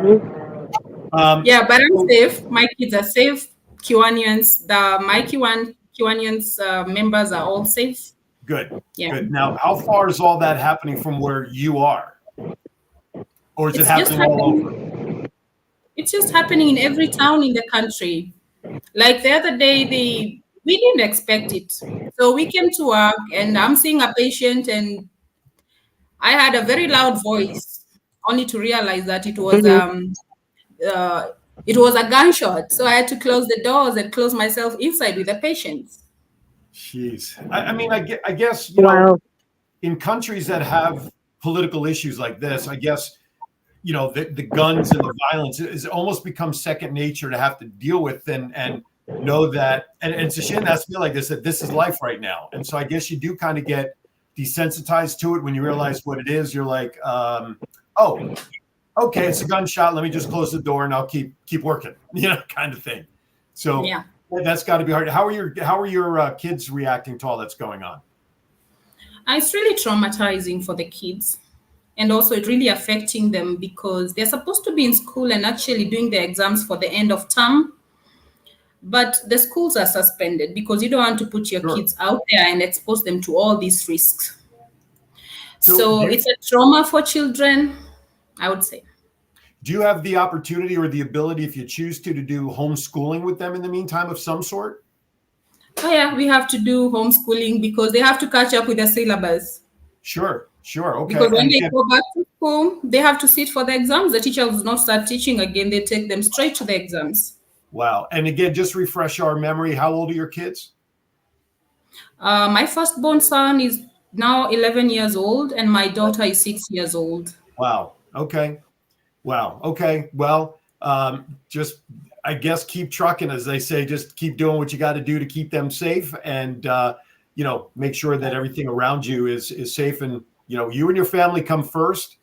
Yeah, but I'm safe. My kids are safe. Kiwanians, my Kiwanians members are all safe. Good. Yeah. Good. Now, how far is all that happening from where you are? Or is it happening all over? It's just happening in every town in the country. Like the other day, we didn't expect it. So we came to work and I'm seeing a patient and I had a very loud voice, only to realize that it was a gunshot. So I had to close the doors and close myself inside with the patient. Jeez. I mean, I guess, you know, in countries that have political issues like this, I guess, you know, the guns and the violence is almost becomes second nature to have to deal with and know that. And it's a shame that feel like this, that this is life right now. And so I guess you do kind of get desensitized to it when you realize what it is. You're like, oh, okay, it's a gunshot. Let me just close the door and I'll keep working, you know, kind of thing. So yeah, that's got to be hard. How are your kids reacting to all that's going on? It's really traumatizing for the kids. And also it really affecting them because they're supposed to be in school and actually doing their exams for the end of term. But the schools are suspended because you don't want to put your kids out there and expose them to all these risks. So it's a trauma for children, I would say. Do you have the opportunity or the ability, if you choose to do homeschooling with them in the meantime of some sort? Oh yeah, we have to do homeschooling because they have to catch up with the syllabus. Sure, okay. Because when they go back to school, they have to sit for the exams. The teacher does not start teaching again. They take them straight to the exams. Wow. And again, just refresh our memory. How old are your kids? My firstborn son is now 11 years old and my daughter is 6 years old. Wow. Okay. Wow. Okay. Well, just, I guess, keep trucking, as they say, just keep doing what you got to do to keep them safe and, you know, make sure that everything around you is safe. And, you know, you and your family come first,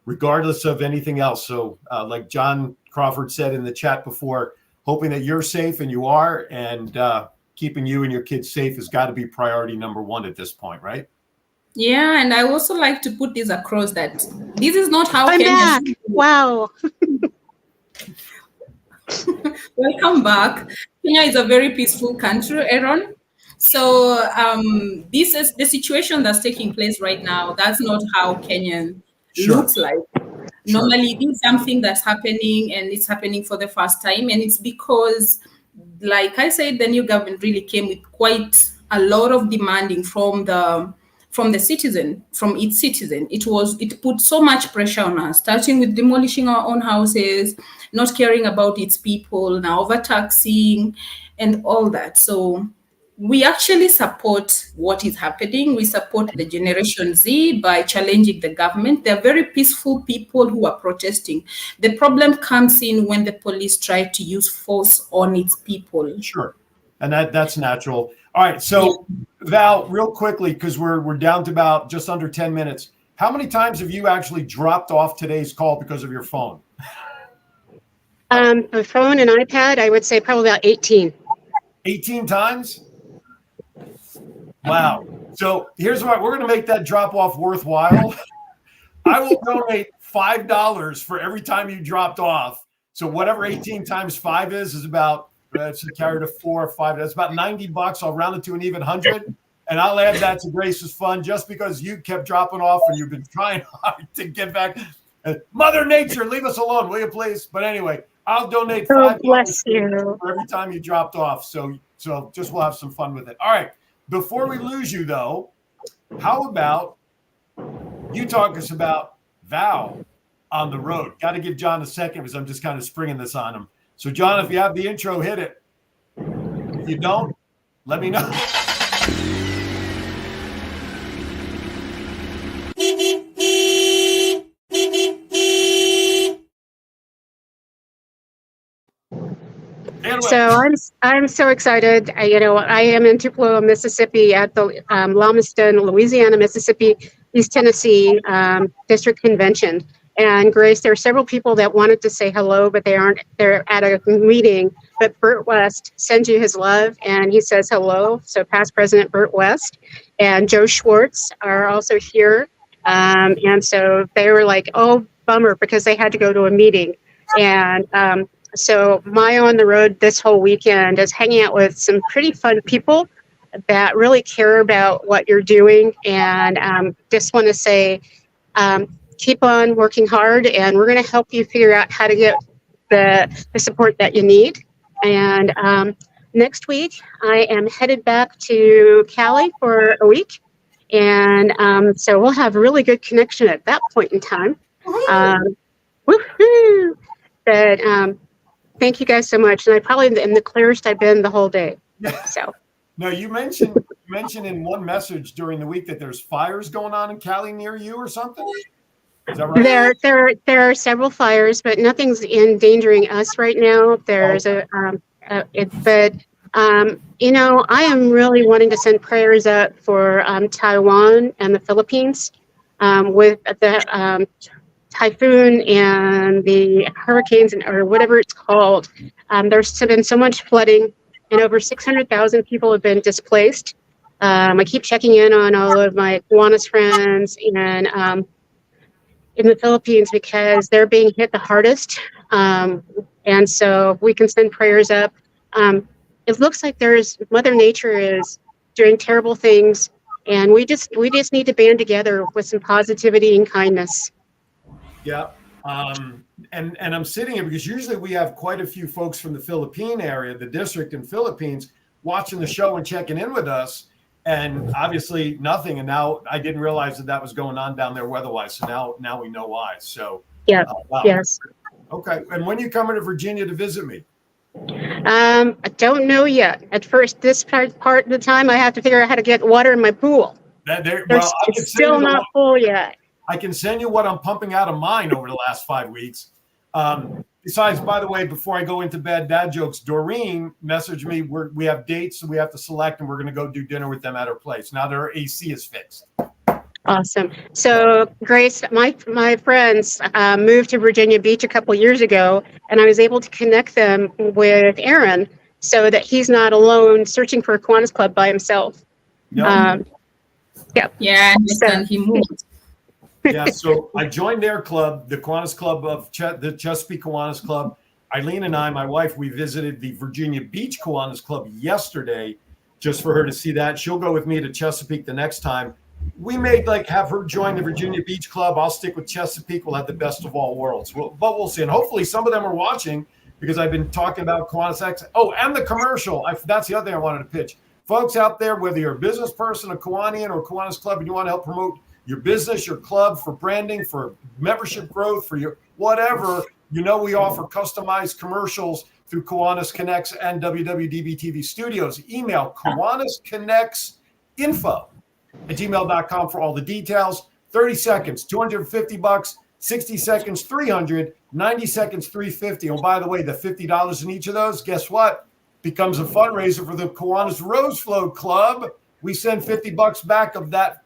regardless of anything else. So like John Crawford said in the chat before, hoping that you're safe, and you are, and keeping you and your kids safe has got to be priority number one at this point, right? Yeah, and I also like to put this across that this is not how I'm back. Wow. Welcome back. Kenya is a very peaceful country, Aaron. So this is the situation that's taking place right now. That's not how Kenyan looks like. Normally, this is something that's happening, and it's happening for the first time. And it's because, like I said, the new government really came with quite a lot of demanding from its citizen. It put so much pressure on us, starting with demolishing our own houses, not caring about its people, now overtaxing, and all that. So we actually support what is happening. We support the Generation Z by challenging the government. They're very peaceful people who are protesting. The problem comes in when the police try to use force on its people. Sure. And that's natural. All right. So Val, real quickly, because we're down to about just under 10 minutes. How many times have you actually dropped off today's call because of your phone? A phone and iPad, I would say probably about 18. 18 times? Wow. So here's what we're going to make that drop off worthwhile. I will donate $5 for every time you dropped off. So whatever 18 times 5 is about, that's carried to 4 or 5. That's about $90. I'll round it to an even 100. And I'll add that to Grace's fund just because you kept dropping off and you've been trying hard to get back. Mother Nature, leave us alone, will you please? But anyway, I'll donate $5 for every time you dropped off. So just we'll have some fun with it. All right. Before we lose you, though, how about you talk us about Val on the road? Got to give John a second because I'm just kind of springing this on him. So, John, if you have the intro, hit it. If you don't, let me know. So I'm so excited. I am in Tupelo, Mississippi at the Lamiston, Louisiana, Mississippi, East Tennessee District Convention. And Grace, there are several people that wanted to say hello, but they're at a meeting. But Burt West sends you his love, and he says hello. So past President Burt West and Joe Schwartz are also here. And so they were like, oh, bummer, because they had to go to a meeting. And so my on the road this whole weekend is hanging out with some pretty fun people that really care about what you're doing. And just want to say, keep on working hard, and we're going to help you figure out how to get the support that you need. And next week, I am headed back to Cali for a week. And so we'll have a really good connection at that point in time. Woohoo! But thank you guys so much. And I probably am the clearest I've been the whole day. So. No, you mentioned in one message during the week that there's fires going on in Cali near you or something. Is that right? There are several fires, but nothing's endangering us right now. There's you know, I am really wanting to send prayers up for Taiwan and the Philippines with the typhoon and the hurricanes or whatever it's called. There's been so much flooding, and over 600,000 people have been displaced. I keep checking in on all of my Kiwanis friends and in the Philippines because they're being hit the hardest. And so we can send prayers up. It looks like Mother Nature is doing terrible things, and we just need to band together with some positivity and kindness. Yeah. And I'm sitting here because usually we have quite a few folks from the Philippine area, the district in Philippines, watching the show and checking in with us. And obviously nothing. And now I didn't realize that was going on down there weather-wise. So now we know why. So yeah, wow. Yes. Okay. And when are you coming to Virginia to visit me? I don't know yet. At first, this part of the time, I have to figure out how to get water in my pool. It's still not full yet. I can send you what I'm pumping out of mine over the last 5 weeks. Besides, by the way, before I go into bad dad jokes, Doreen messaged me. We have dates we have to select, and we're going to go do dinner with them at her place. Now their AC is fixed. Awesome. So, Grace, my friends moved to Virginia Beach a couple years ago, and I was able to connect them with Aaron so that he's not alone searching for a Kiwanis Club by himself. No. Yeah, and he moved. Yeah, so I joined their club, the Kiwanis Club of the Chesapeake Kiwanis Club. Eileen and I, my wife, we visited the Virginia Beach Kiwanis Club yesterday just for her to see that. She'll go with me to Chesapeake the next time. We may have her join the Virginia Beach Club. I'll stick with Chesapeake. We'll have the best of all worlds. But we'll see. And hopefully some of them are watching because I've been talking about Kiwanis X. Oh, and the commercial. That's the other thing I wanted to pitch. Folks out there, whether you're a business person, a Kiwanian, or a Kiwanis Club, and you want to help promote your business, your club, for branding, for membership growth, for your whatever, we offer customized commercials through Kiwanis Connects and WWDBTV Studios. Email Kiwanis Connects info@gmail.com for all the details. 30 seconds, $250, 60 seconds, $300, 90 seconds, $350. Oh, by the way, the $50 in each of those, guess what? Becomes a fundraiser for the Kiwanis Rose Float Club. We send $50 back of that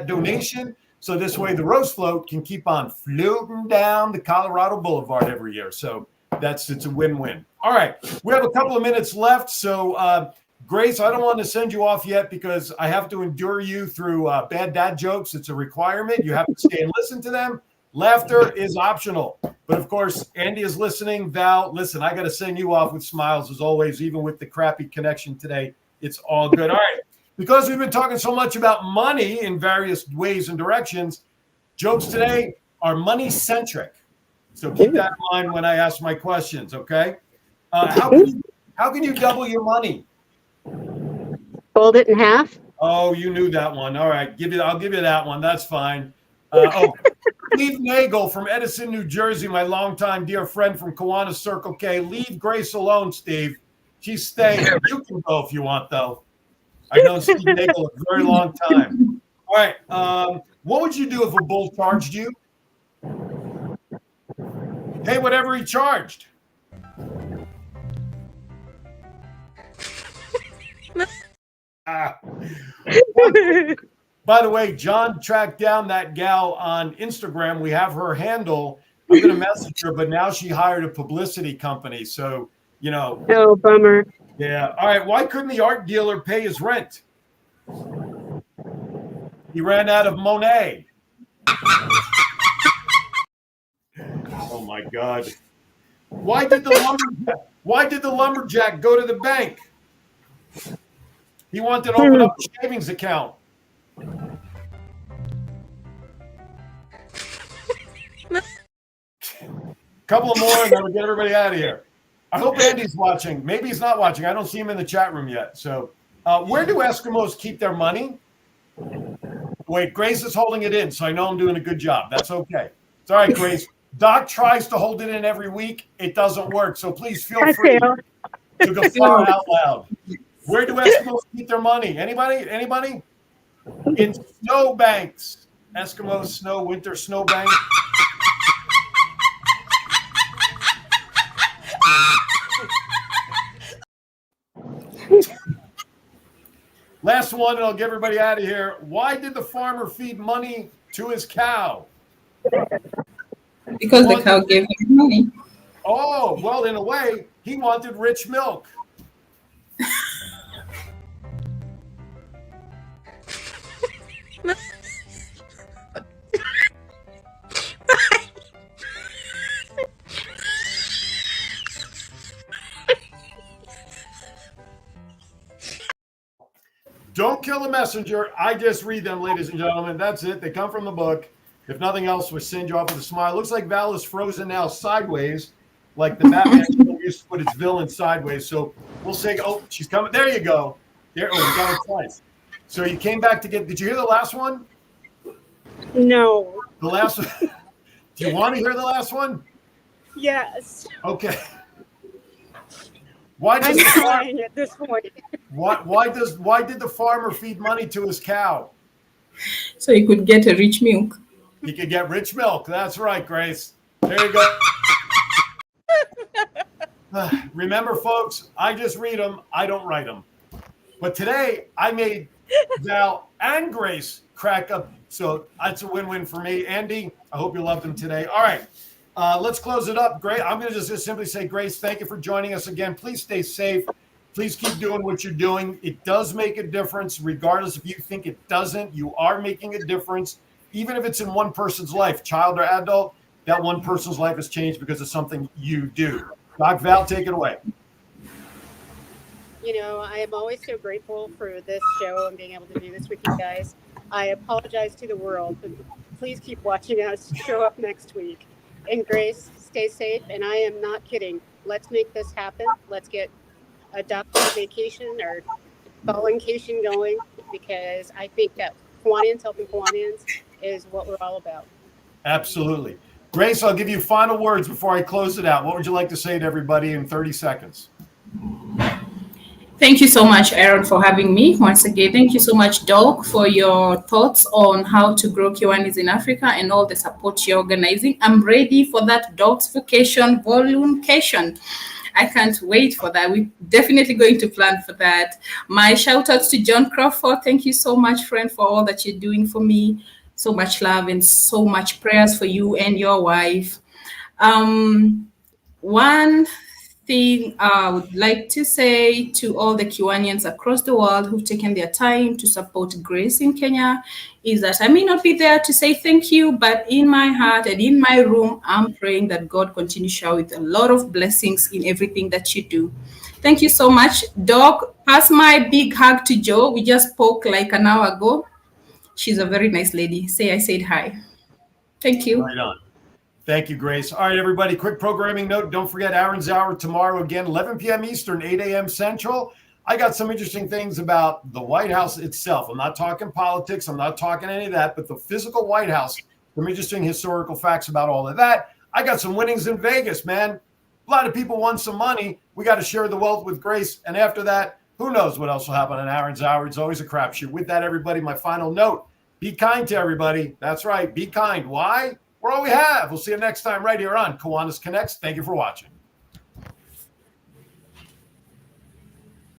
donation. So this way the Rose Float can keep on floating down the Colorado Boulevard every year. So it's a win-win. All right. We have a couple of minutes left. So Grace, I don't want to send you off yet because I have to endure you through bad dad jokes. It's a requirement. You have to stay and listen to them. Laughter is optional. But of course, Andy is listening. Val, listen, I got to send you off with smiles as always, even with the crappy connection today. It's all good. All right. Because we've been talking so much about money in various ways and directions, jokes today are money-centric. So keep that in mind when I ask my questions, okay? How can you double your money? Fold it in half. Oh, you knew that one. All right, I'll give you that one. That's fine. Steve Nagel from Edison, New Jersey, my longtime dear friend from Kiwanis Circle K. Leave Grace alone, Steve. She's staying. You can go if you want, though. I've known Steve Nagel a very long time. All right. What would you do if a bull charged you? Hey, whatever he charged. By the way, John tracked down that gal on Instagram. We have her handle. I'm going to message her, but now she hired a publicity company. So, Oh, bummer. yeah. All right. Why couldn't the art dealer pay his rent? He ran out of Monet. Oh my God. Why did the lumberjack go to the bank? He wanted to open up a savings account. Couple of more and then we'll get everybody out of here. I hope Andy's watching. Maybe he's not watching. I don't see him in the chat room yet. So where do Eskimos keep their money? Wait, Grace is holding it in, so I know I'm doing a good job. That's okay. It's all right, Grace. Doc tries to hold it in every week. It doesn't work. So please feel free to guffaw out loud. Where do Eskimos keep their money? Anybody? Anybody? In snowbanks. Eskimos, winter snowbank. Last one, and I'll get everybody out of here. Why did the farmer feed money to his cow? Because the cow gave him money. Oh, well, in a way, he wanted rich milk. Don't kill the messenger. I just read them, ladies and gentlemen. That's it. They come from the book. If nothing else, we send you off with a smile. Looks like Val is frozen now sideways, like the Batman used to put its villain sideways. So we'll say, oh, she's coming. There you go. There. Oh, you got it twice. So you came back to get. Did you hear the last one? No. The last one. Do you want to hear the last one? Yes. Okay. Why I'm trying at this point. Why did the farmer feed money to his cow? So he could get a rich milk. He could get rich milk. That's right, Grace. There you go. Remember, folks, I just read them. I don't write them. But today, I made Val and Grace crack up. So that's a win-win for me. Andy, I hope you loved them today. All right. Let's close it up. Great. I'm going to just simply say, Grace, thank you for joining us again. Please stay safe. Please keep doing what you're doing. It does make a difference, regardless if you think it doesn't. You are making a difference, even if it's in one person's life, child or adult. That one person's life has changed because of something you do. Doc Val, take it away. I am always so grateful for this show and being able to do this with you guys. I apologize to the world, but please keep watching us show up next week. And Grace, stay safe. And I am not kidding. Let's make this happen. Let's get a doctor vacation or voluncation going, because I think that Kiwanians helping Kiwanians is what we're all about. Absolutely. Grace, I'll give you final words before I close it out. What would you like to say to everybody in 30 seconds? Thank you so much, Aaron, for having me once again. Thank you so much, Doc, for your thoughts on how to grow Kiwanis in Africa and all the support you're organizing. I'm ready for that Doc's Vacation Volumecation. I can't wait for that. We're definitely going to plan for that. My shout outs to John Crawford. Thank you so much, friend, for all that you're doing for me. So much love and so much prayers for you and your wife. One thing I would like to say to all the Kiwanians across the world who've taken their time to support Grace in Kenya is that I may not be there to say thank you, but in my heart and in my room, I'm praying that God continue to shower with a lot of blessings in everything that you do. Thank you so much. Doc, pass my big hug to Joe. We just spoke like an hour ago. She's a very nice lady. Say I said hi. Thank you. Right on. Thank you, Grace. All right, everybody, quick programming note. Don't forget Aaron's Hour tomorrow again, 11 p.m. Eastern, 8 a.m. Central. I got some interesting things about the White House itself. I'm not talking politics. I'm not talking any of that, but the physical White House, some interesting historical facts about all of that. I got some winnings in Vegas, man. A lot of people won some money. We got to share the wealth with Grace. And after that, who knows what else will happen in Aaron's Hour. It's always a crapshoot. With that, everybody, my final note, be kind to everybody. That's right. Be kind. Why? We're all we have. We'll see you next time right here on Kiwanis Connects. Thank you for watching.